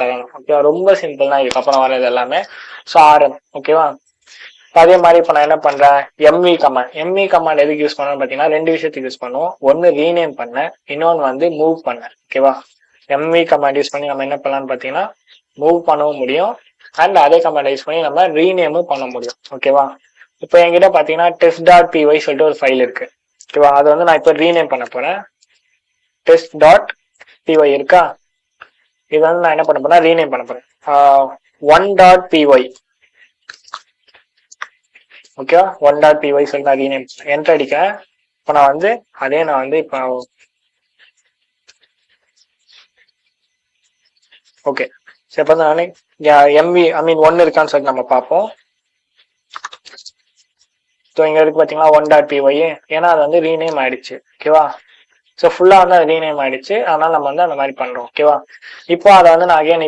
தரணும். ஓகேவா, ரொம்ப சிம்பிள் தான் இதுக்கப்புறம் வர்றது எல்லாமே. So RM. ஓகேவா, அதே மாதிரி இப்போ நான் என்ன பண்றேன், எம்வி கமாண்ட். எம்வி கமாண்ட் எதுக்கு யூஸ் பண்ணணும்னு பார்த்தீங்கன்னா 2 விஷயத்துக்கு யூஸ் பண்ணுவோம். ஒன்று ரீநேம் பண்ண, இன்னொன்று வந்து மூவ் பண்ண. ஓகேவா, எம்வி கமாண்ட் யூஸ் பண்ணி நம்ம என்ன பண்ணலாம்னு பார்த்தீங்கன்னா மூவ் பண்ணவும் முடியும், அண்ட் அதே கமாண்ட் யூஸ் பண்ணி நம்ம ரீநேமும் பண்ண முடியும். ஓகேவா, இப்போ என்கிட்ட பார்த்தீங்கன்னா test.py சொல்லிட்டு ஒரு ஃபைல் இருக்கு. ஓகேவா, அதை வந்து நான் இப்போ ரீநேம் பண்ண போறேன். test.py இருக்கா, இது வந்து நான் என்ன பண்ண போறேன், ரீநேம் பண்ண போறேன் 1.py. ஓகேவா, 1.py சொல்லி நான் ரீநேம் என்டர் அடிக்கிறேன். இப்போ நான் வந்து அதே நான் வந்து இப்போ ஓகே. சரி, இப்போ நான் எம்வி ஒன்னு இருக்கான்னு சொல்லி நம்ம பார்ப்போம். ஸோ இங்க இருக்கு பார்த்தீங்களா 1.py, ஏன்னா அது வந்து ரீநேம் ஆயிடுச்சு. ஓகேவா, ஸோ ஃபுல்லாக வந்து அது ரீநேம் ஆயிடுச்சு, அதனால நம்ம வந்து அந்த மாதிரி பண்றோம். ஓகேவா, இப்போ அதை வந்து நான் அகைன்